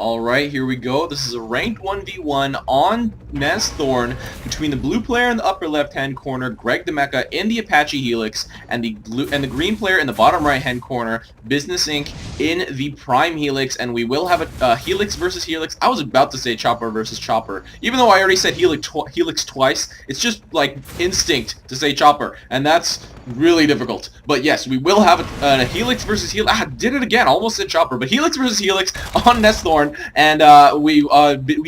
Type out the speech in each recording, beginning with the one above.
Alright, here we go. This is a ranked 1v1 on Nesthorn between the blue player in the upper left-hand corner, GregTheMecha in the Apache Helix, and the green player in the bottom right-hand corner, BusinessINC in the Prime Helix, and we will have a Helix versus Helix. I was about to say Chopper versus Chopper. Even though I already said Helix twice, it's just like instinct to say Chopper, and that's really difficult. But yes, we will have a Helix versus Helix. I did it again, almost said Chopper, but Helix versus Helix on Nesthorn, and we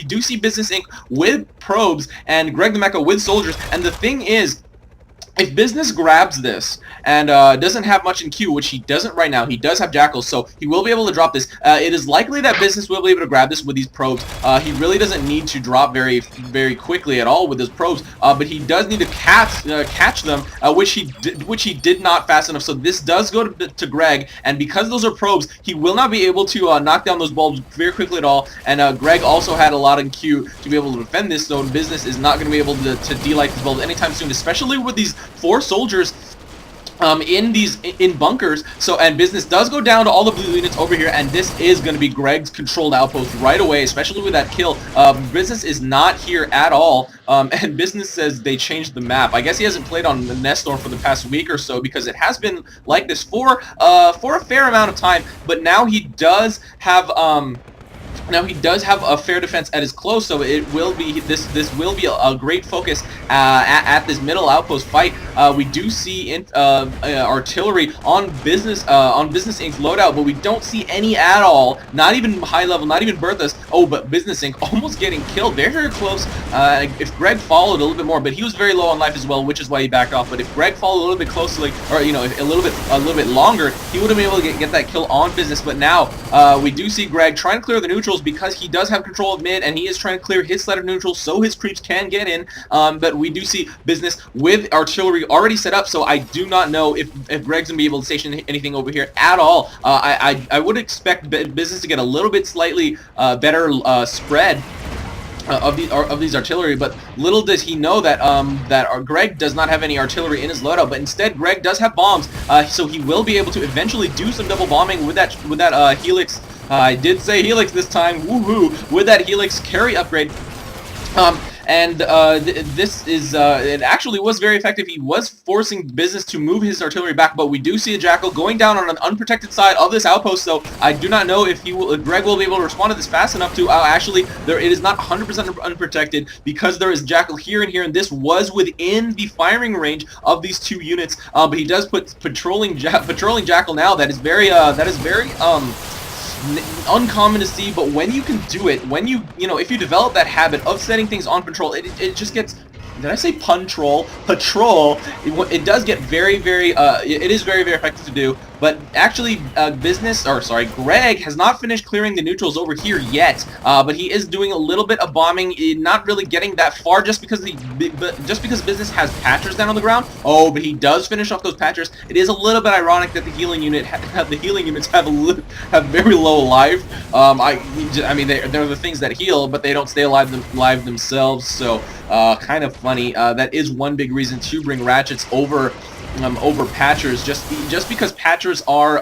do see BusinessINC with probes and GregTheMecha with soldiers. And the thing is, if Business grabs this and doesn't have much in queue, which he doesn't right now, he does have Jackals, so he will be able to drop this. It is likely that Business will be able to grab this with these probes. He really doesn't need to drop very quickly at all with his probes, but he does need to catch them, which he did not fast enough. So this does go to Greg, and because those are probes, he will not be able to knock down those bulbs very quickly at all. And Greg also had a lot in queue to be able to defend this, so Business is not going to be able to delight these bulbs anytime soon, especially with these 4 soldiers in bunkers. So, and Business does go down to all the blue units over here, and this is going to be Greg's controlled outpost right away, especially with that kill. Business is not here at all, and Business says they changed the map. I guess he hasn't played on the Nesthorn for the past week or so, because it has been like this for a fair amount of time, but now he does have a fair defense at his close, so it will be this will be a great focus at this middle outpost fight. We do see artillery on BusinessINC's loadout, but we don't see any at all. Not even high level, not even Bertha's. Oh, but BusinessINC almost getting killed. Very close. If Greg followed a little bit more, but he was very low on life as well, which is why he backed off. But if Greg followed a little bit closely, or if a little bit longer, he would have been able to get that kill on Business. But now we do see Greg trying to clear the neutrals, because he does have control of mid, and he is trying to clear his side of neutrals so his creeps can get in. But we do see Business with artillery already set up, so I do not know if Greg's gonna be able to station anything over here at all. I would expect Business to get a little bit slightly better spread of these artillery, but little does he know that Greg does not have any artillery in his loadout. But instead, Greg does have bombs, so he will be able to eventually do some double bombing with that Helix. I did say Helix this time, woohoo, with that Helix carry upgrade. This is, it actually was very effective. He was forcing Business to move his artillery back, but we do see a Jackal going down on an unprotected side of this outpost, so I do not know if Greg will be able to respond to this fast enough to, actually, it is not 100% unprotected, because there is Jackal here and here, and this was within the firing range of these 2 units, but he does put patrolling Jackal now. That is very, uncommon to see, but when you can do it, when if you develop that habit of setting things on patrol, it just gets, did I say patrol? It does get very, it is very effective to do. But actually, Greg has not finished clearing the neutrals over here yet. But he is doing a little bit of bombing, not really getting that far, just because Business has patchers down on the ground. Oh, but he does finish off those patchers. It is a little bit ironic that the healing units have very low life. I mean, they're the things that heal, but they don't stay alive themselves. So kind of funny. That is one big reason to bring Ratchets over Patchers, just because Patchers are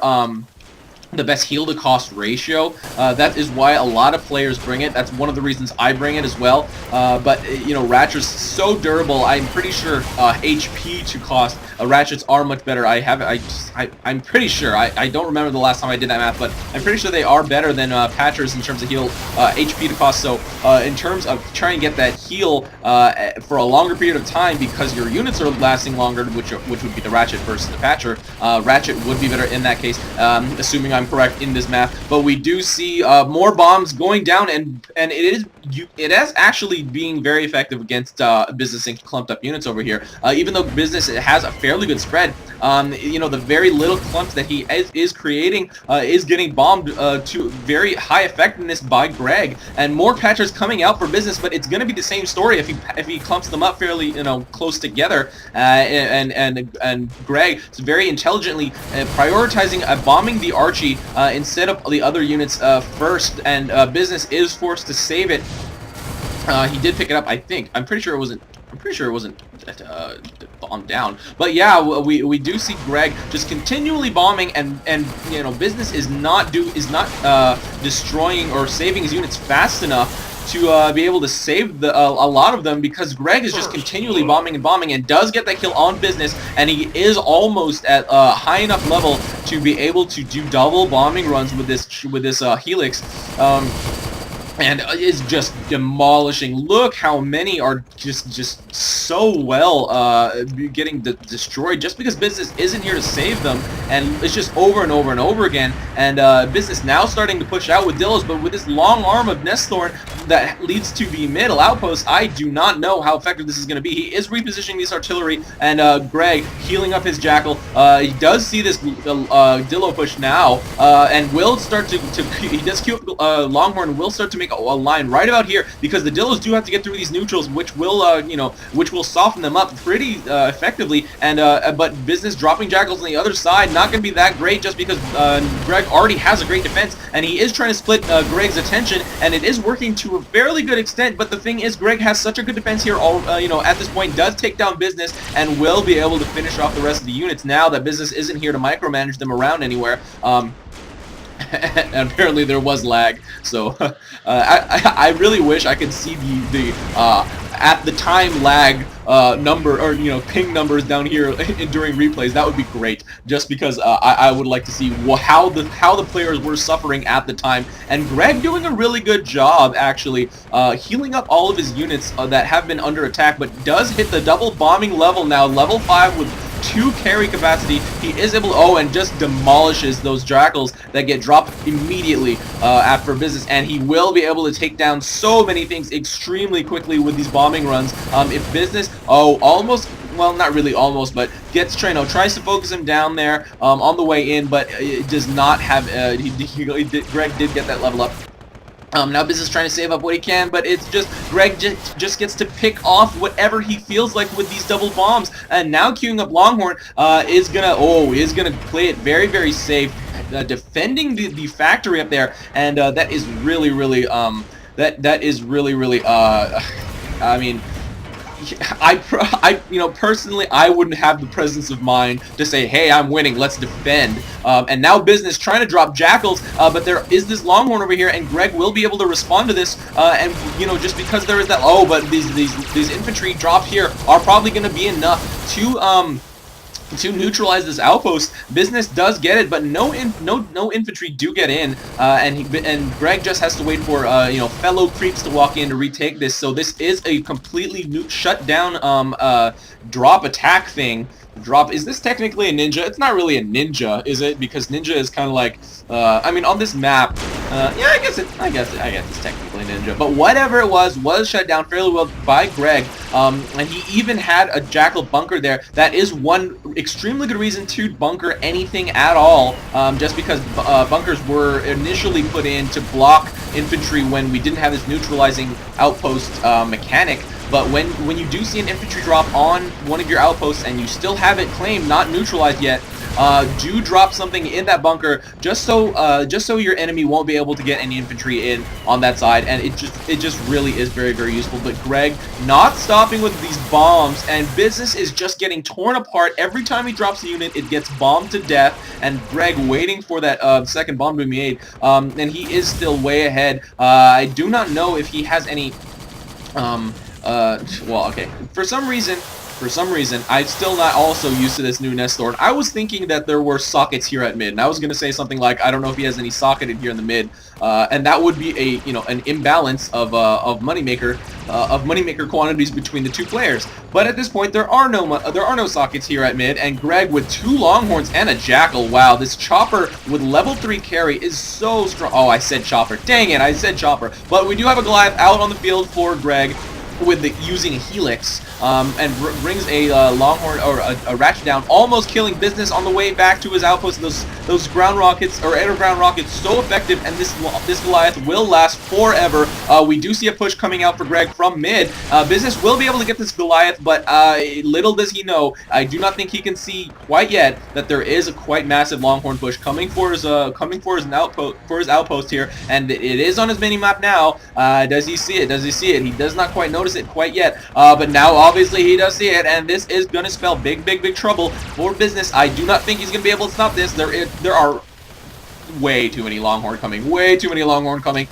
the best heal to cost ratio. That is why a lot of players bring it. That's one of the reasons I bring it as well. But Ratchet's so durable. I'm pretty sure HP to cost Ratchets are much better. I'm pretty sure. I don't remember the last time I did that math, but I'm pretty sure they are better than Patchers in terms of heal HP to cost. So in terms of trying to get that heal for a longer period of time, because your units are lasting longer, which would be the Ratchet versus the Patcher, Ratchet would be better in that case, assuming I'm correct in this math. But we do see more bombs going down, and it is actually being very effective against BusinessINC clumped up units over here. Even though Business has a fairly good spread, the very little clumps that he is creating is getting bombed to very high effectiveness by Greg, and more patchers coming out for Business. But it's going to be the same story if he clumps them up fairly close together, and Greg is very intelligently prioritizing bombing the Archie instead of the other units first, and Business is forced to save it. He did pick it up, I think. I'm pretty sure it wasn't I'm pretty sure it wasn't bombed down, but yeah, we do see Greg just continually bombing, and you know, business is not destroying or saving his units fast enough to be able to save a lot of them, because Greg is just continually bombing and bombing, and does get that kill on business, and he is almost at a high enough level to be able to do double bombing runs with this Helix. And is just demolishing. Look how many are just so well getting destroyed, just because business isn't here to save them, and it's just over and over and over again. And business now starting to push out with Dillos, but with this long arm of Nesthorn that leads to the middle outpost, I do not know how effective this is going to be. He is repositioning this artillery, and Greg healing up his Jackal. He does see this Dillo push now, and will start to he does queue up Longhorn, will start to make a line right about here, because the Dillos do have to get through these neutrals, which will you know, which will soften them up pretty effectively. And but business dropping Jackals on the other side, not going to be that great, just because Greg already has a great defense, and he is trying to split Greg's attention, and it is working to a fairly good extent. But the thing is, Greg has such a good defense here, you know, at this point, does take down business, and will be able to finish off the rest of the units now that business isn't here to micromanage them around anywhere. And apparently there was lag, so I really wish I could see the at the time lag number, or you know, ping numbers down here during replays. That would be great, just because I would like to see how the players were suffering at the time. And Greg doing a really good job actually healing up all of his units that have been under attack, but does hit the double bombing level now, level 5 with 2 carry capacity. He is able to, and just demolishes those Jackals that get dropped immediately after business, and he will be able to take down so many things extremely quickly with these bombing runs. If business, almost, well, not really almost, but gets tries to focus him down there on the way in, but it does not have, Greg did get that level up. Now business trying to save up what he can, but it's just Greg just gets to pick off whatever he feels like with these double bombs. And now queuing up Longhorn is gonna play it very, very safe, defending the factory up there, and that is really that is really I mean, you know, personally, I wouldn't have the presence of mind to say, hey, I'm winning, let's defend. And now business trying to drop Jackals, but there is this Longhorn over here, and Greg will be able to respond to this. And you know, just because there is that, but these infantry dropped here are probably going to be enough to neutralize this outpost. Business does get it, but no infantry do get in, and Greg just has to wait for you know, fellow creeps to walk in to retake this. So this is a completely shut down drop attack thing. Drop, is this technically a ninja? It's not really a ninja, is it? Because ninja is kind of like, I mean, on this map, yeah, I guess it's technically a ninja. But whatever it was shut down fairly well by Greg, and he even had a Jackal bunker there. That is one extremely good reason to bunker anything at all, just because bunkers were initially put in to block infantry when we didn't have this neutralizing outpost mechanic. But when you do see an infantry drop on one of your outposts and you still have it claimed, not neutralized yet, do drop something in that bunker just so your enemy won't be able to get any infantry in on that side, and it just really is very, very useful. But Greg not stopping with these bombs, and business is just getting torn apart. Every time he drops a unit, it gets bombed to death, and Greg waiting for that second bomb to be made, and he is still way ahead. I do not know if he has any well, okay. For some reason, I'm still not also used to this new Nesthorn. I was thinking that there were sockets here at mid, and I was gonna say something like, I don't know if he has any socketed here in the mid, and that would be a, you know, an imbalance of moneymaker quantities between the two players. But at this point, there are no sockets here at mid, and Greg with 2 Longhorns and a Jackal. Wow, this chopper with level 3 carry is so strong. Oh, I said chopper. Dang it, I said chopper. But we do have a Goliath out on the field for Greg, with using a Helix, and brings a Longhorn, or a Ratchet down, almost killing business on the way back to his outpost. Those ground rockets, or air ground rockets, so effective, and this Goliath will last forever. We do see a push coming out for Greg from mid. Business will be able to get this Goliath, but little does he know, I do not think he can see quite yet that there is a quite massive Longhorn push coming for his outpost here, and it is on his mini map now. Does he see it? He does not quite notice notice it quite yet, but now obviously he does see it, and this is going to spell big trouble for Business. I do not think he's going to be able to stop this. There are way too many Longhorn coming. Way too many Longhorn coming.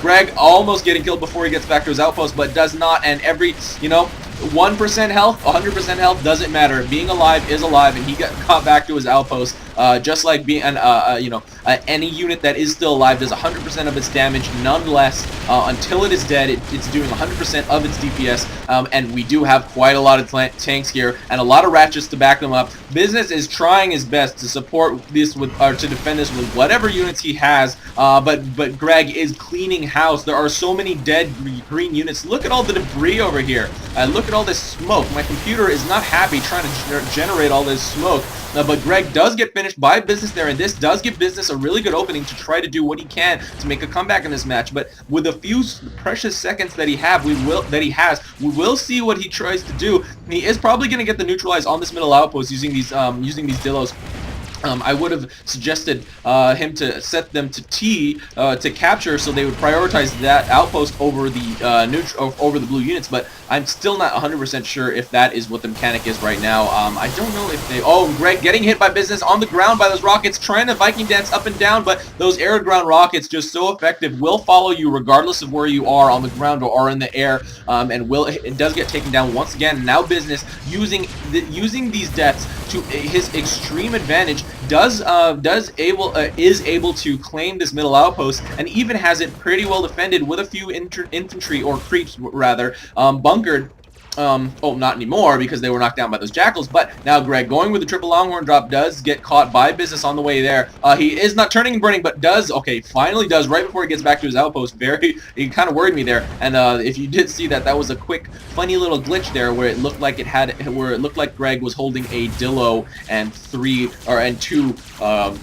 Greg almost getting killed before he gets back to his outpost, but does not. And every, 1% health, 100% health, doesn't matter. Being alive is alive, and he got caught back to his outpost. Just like being any unit that is still alive does 100% of its damage, nonetheless, until it is dead. It's doing 100% of its DPS, and we do have quite a lot of tanks here and a lot of ratchets to back them up. Business is trying his best to support this with, or to defend this with whatever units he has, but Greg is cleaning house. There are so many dead green units. Look at all the debris over here. Look at all this smoke. My computer is not happy trying to generate all this smoke. But Greg does get finished by Business there, and this does give Business a really good opening to try to do what he can to make a comeback in this match. But with the few precious seconds that he has, we will see what he tries to do. He is probably going to get the neutralize on this middle outpost using these Dillos. I would have suggested him to set them to T to capture, so they would prioritize that outpost over the over the blue units. But I'm still not 100% sure if that is what the mechanic is right now. I don't know if they... Oh, Greg getting hit by Business on the ground by those rockets, trying to Viking dance up and down, but those air to ground rockets, just so effective, will follow you regardless of where you are on the ground or in the air, and it does get taken down once again. Now Business using these deaths to his extreme advantage is able to claim this middle outpost, and even has it pretty well defended with a few infantry, or creeps rather, bunkered. Oh, not anymore because they were knocked down by those jackals. But now Greg going with the triple Longhorn drop does get caught by Business on the way there. He is not turning and burning, but does, okay, finally does right before he gets back to his outpost. He kind of worried me there. And if you did see that, that was a quick, funny little glitch there where it looked like Greg was holding a Dillo and two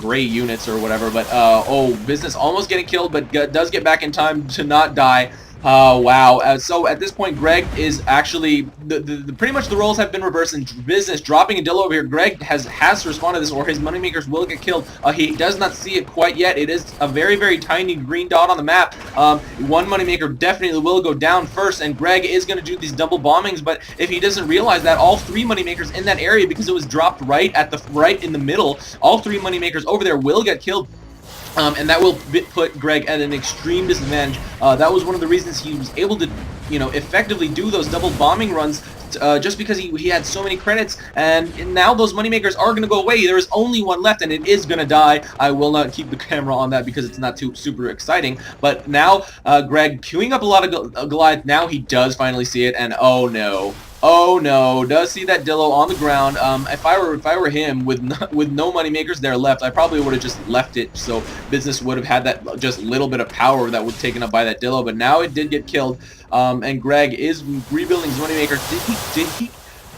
gray units or whatever. But oh, Business almost getting killed, but does get back in time to not die. Wow. So at this point, Greg is actually pretty much the roles have been reversed, and Business dropping a Dillo over here. Greg has to respond to this, or his moneymakers will get killed. He does not see it quite yet. It is a very tiny green dot on the map. One moneymaker definitely will go down first, and Greg is going to do these double bombings. But if he doesn't realize that, all three moneymakers in that area, because it was dropped right in the middle, all three moneymakers over there will get killed. And that will put Greg at an extreme disadvantage. That was one of the reasons he was able to, effectively do those double bombing runs, just because he had so many credits. And now those moneymakers are going to go away. There is only one left, and it is going to die. I will not keep the camera on that because it's not too super exciting. But now Greg queuing up a lot of Goliath. Now he does finally see it, and oh no. Oh no, does see that Dillo on the ground. If I were him with no moneymakers there left, I probably would have just left it, so Business would have had that just little bit of power that was taken up by that Dillo. But now it did get killed, and Greg is rebuilding his moneymaker.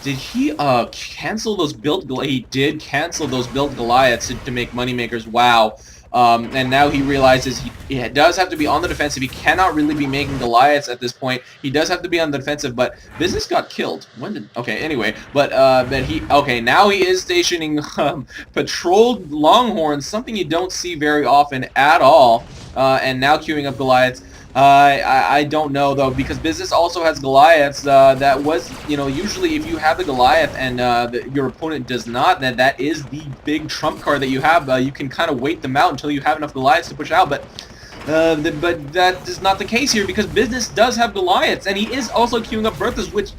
Did he cancel those built? He did cancel those built Goliaths to make moneymakers. Wow. And now he realizes he does have to be on the defensive. He cannot really be making Goliaths at this point. He does have to be on the defensive, but Business got killed. When did... Okay, anyway. But okay, now he is stationing patrolled Longhorns, something you don't see very often at all. And now queuing up Goliaths. I don't know though, because Business also has Goliaths. That was, usually if you have the Goliath and your opponent does not, then that is the big trump card that you have. You can kind of wait them out until you have enough Goliaths to push out, but that is not the case here, because Business does have Goliaths, and he is also queuing up Berthas, which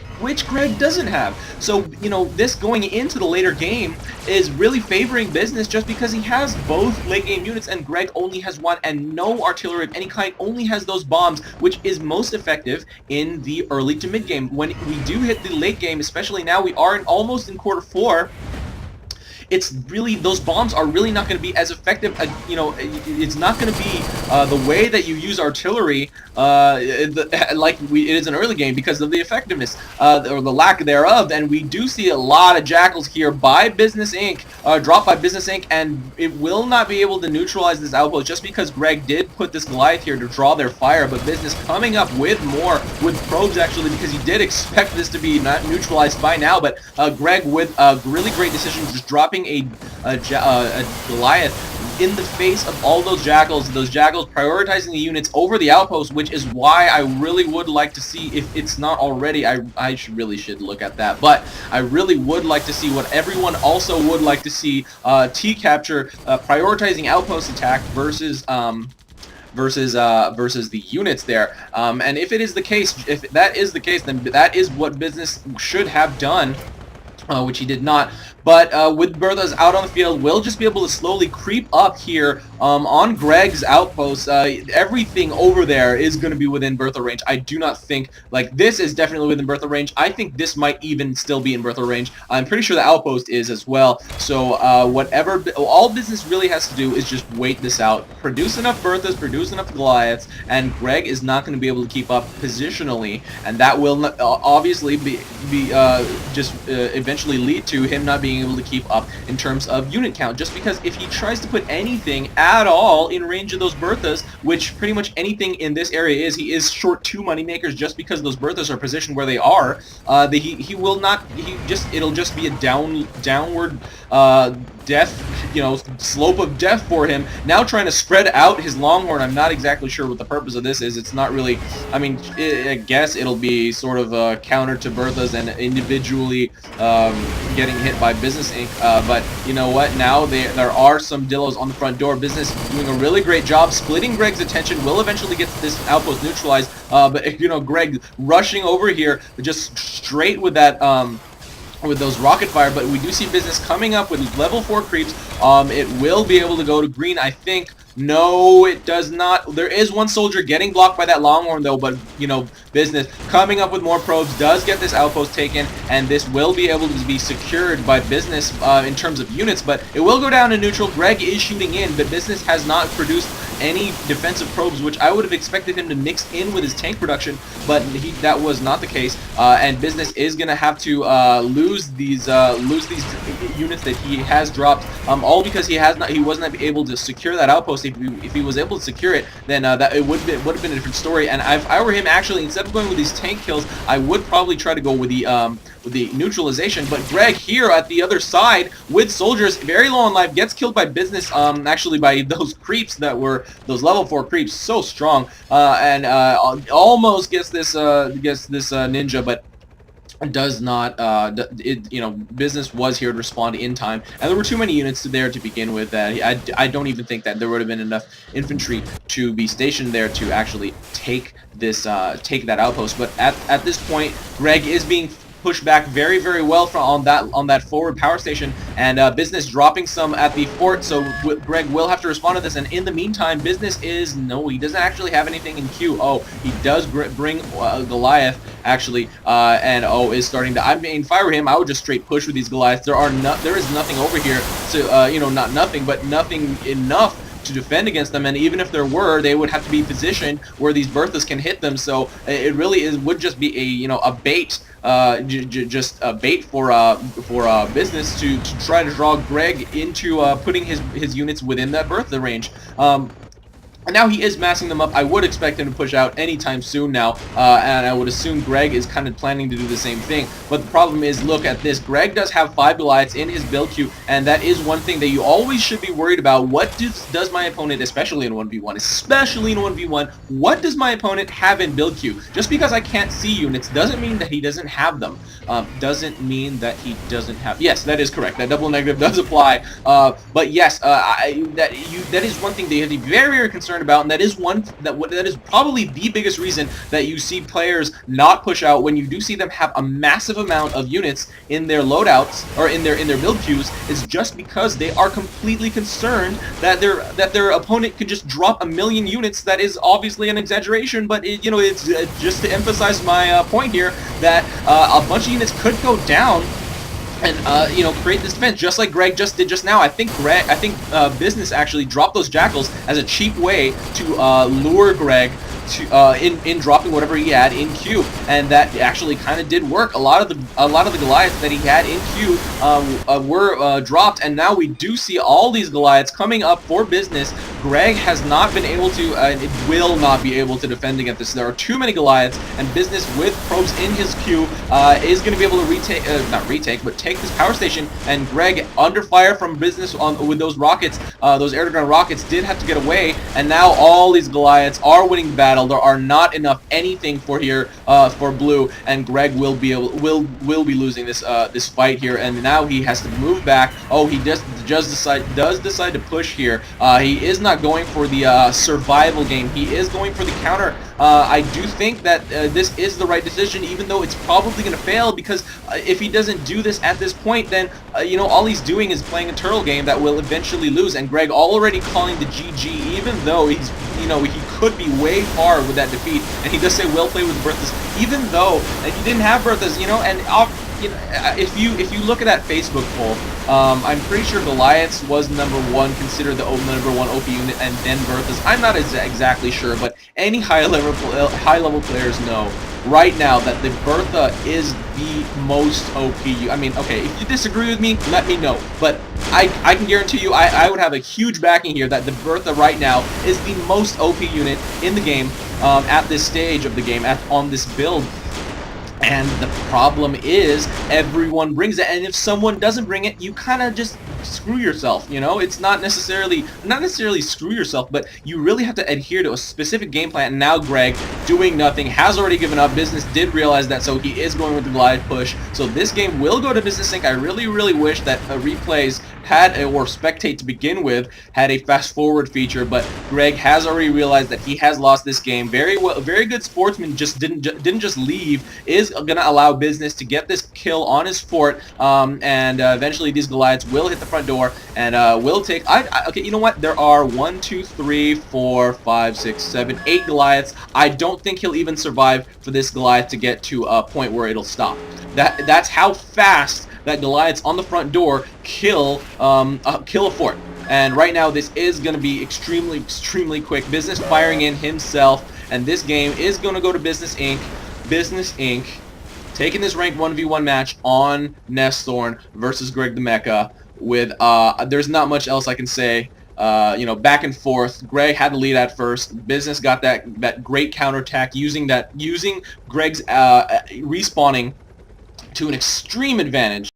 Greg doesn't have. So, this going into the later game is really favoring Business just because he has both late game units, and Greg only has one, and no artillery of any kind, only has those bombs, which is most effective in the early to mid game. When we do hit the late game, especially now we are almost in quarter 4, it's really, those bombs are really not going to be as effective. It's not going to be the way that you use artillery like it is in early game, because of the effectiveness or the lack thereof. And we do see a lot of jackals here by BusinessINC, dropped by BusinessINC, and it will not be able to neutralize this outpost just because Greg did put this Goliath here to draw their fire. But Business coming up with more, with probes actually, because he did expect this to be not neutralized by now. But Greg with a really great decision, just dropping a Goliath in the face of all those jackals prioritizing the units over the outpost, which is why I really would like to see, if it's not already, I really should look at that, but I really would like to see what everyone also would like to see, T-Capture prioritizing outpost attack versus the units there. And if it is the case, if that is the case, then that is what Business should have done, which he did not. But with Bertha's out on the field, we'll just be able to slowly creep up here on Greg's outpost. Everything over there is going to be within Bertha range. I do not think, like, this is definitely within Bertha range. I think this might even still be in Bertha range. I'm pretty sure the outpost is as well. So all Business really has to do is just wait this out. Produce enough Berthas, produce enough Goliaths, and Greg is not going to be able to keep up positionally. And that will not, obviously eventually lead to him not being able to keep up in terms of unit count, just because if he tries to put anything at all in range of those Berthas, which pretty much anything in this area is, he is short 2 moneymakers just because those Berthas are positioned where they are. He will not, it'll just be a downward death, slope of death for him. Now trying to spread out his Longhorn, I'm not exactly sure what the purpose of this is. It's not really, I mean, I guess it'll be sort of a counter to Bertha's and individually getting hit by BusinessINC, but you know what, now there are some Dillos on the front door. Business doing a really great job splitting Greg's attention, will eventually get this outpost neutralized, but Greg rushing over here just straight with that with those rocket fire. But we do see Business coming up with level 4 creeps. It will be able to go to green, I think. No, it does not. There is one soldier getting blocked by that Longhorn though, but Business coming up with more probes does get this outpost taken, and this will be able to be secured by Business in terms of units, but it will go down to neutral. Greg is shooting in, but Business has not produced any defensive probes, which I would have expected him to mix in with his tank production, but that was not the case, and Business is going to have to lose these units that he has dropped, all because he wasn't able to secure that outpost. If he was able to secure it, then it would have been a different story. And if I were him, actually, instead of going with these tank kills, I would probably try to go with the neutralization. But Greg here at the other side with soldiers very low on life gets killed by Business, actually by those creeps that were those level 4 creeps, so strong, and almost gets this ninja, but does not. Business was here to respond in time, and there were too many units there to begin with. I don't even think that there would have been enough infantry to be stationed there to actually take that outpost. But at this point, Greg is being pushed back very, very well on that forward power station, and Business dropping some at the fort, so Greg will have to respond to this. And in the meantime, Business he doesn't actually have anything in queue. Oh, he does bring Goliath actually, and is starting to. I mean, if I were him, I would just straight push with these Goliaths. There is nothing over here, so not nothing, but nothing enough to defend against them, and even if there were, they would have to be positioned where these Berthas can hit them. So it really would just be a bait, just a bait for Business to try to draw Greg into putting his units within that Bertha range. And now he is massing them up. I would expect him to push out anytime soon now, and I would assume Greg is kind of planning to do the same thing. But the problem is, look at this. Greg does have 5 Goliaths in his build queue, and that is one thing that you always should be worried about. What does my opponent, especially in 1v1, what does my opponent have in build queue? Just because I can't see units doesn't mean that he doesn't have them. Yes, that is correct. That double negative does apply. But yes, that is one thing that you have to be very, very concerned about, and that is probably the biggest reason that you see players not push out when you do see them have a massive amount of units in their loadouts or in their build queues, is just because they are completely concerned that their opponent could just drop 1,000,000 units. That is obviously an exaggeration, but it's just to emphasize my point here that a bunch of units could go down and create this defense, just like Greg just did just now. I think Business actually dropped those jackals as a cheap way to lure Greg to in dropping whatever he had in Q, and that actually kind of did work. A lot of the Goliaths that he had in Q were dropped, and now we do see all these Goliaths coming up for business. Greg has not been able to, it will not be able to defend against this. There are too many Goliaths, and business with probes in his Q is going to be able to retake, not retake, but take this power station. And Greg, under fire from business with those rockets, those air-to-ground rockets, did have to get away. And now all these Goliaths are winning the battle. There are not enough anything for here for blue, and Greg will be losing this this fight here. And now he has to move back. Oh, he does decide to push here. He is not going for the survival game. He is going for the counter. I do think that this is the right decision, even though it's probably going to fail, because if he doesn't do this at this point, then you know, all he's doing is playing a turtle game that will eventually lose. And Greg already calling the GG, even though he's, you know, he could be way far with that defeat. And he does say well played with Berthas, even though he didn't have Berthas, you know. And you know, if you look at that Facebook poll, I'm pretty sure Goliaths was #1, considered the #1 OP unit, and then Berthas. I'm not exactly sure, but any high level players know right now that the Bertha is the most OP. I mean, okay, if you disagree with me, let me know. But I can guarantee you, I would have a huge backing here that the Bertha right now is the most OP unit in the game at this stage of the game, on this build. And the problem is everyone brings it, and if someone doesn't bring it, you kind of just screw yourself, you know. It's not necessarily screw yourself, but you really have to adhere to a specific game plan. And now Greg, doing nothing, has already given up. Business did realize that, so he is going with the glide push. So this game will go to BusinessINC. I really wish that replays had, or spectate to begin with, had a fast forward feature, but Greg has already realized that he has lost this game. Very good sportsman, just didn't just leave, is going to allow business to get this kill on his fort, and eventually these Goliaths will hit the front door and will take. Okay, you know what? There are 1, 2, 3, 4, 5, 6, 7, 8 Goliaths. I don't think he'll even survive for this Goliath to get to a point where it'll stop. That's how fast that Goliaths on the front door kill a fort. And right now this is going to be extremely quick. Business firing in himself, and this game is going to go to BusinessINC. BusinessINC taking this ranked 1v1 match on Nesthorn versus GregTheMecha with there's not much else I can say. You know, back and forth. Greg had the lead at first. Business got that great counterattack using Greg's respawning to an extreme advantage.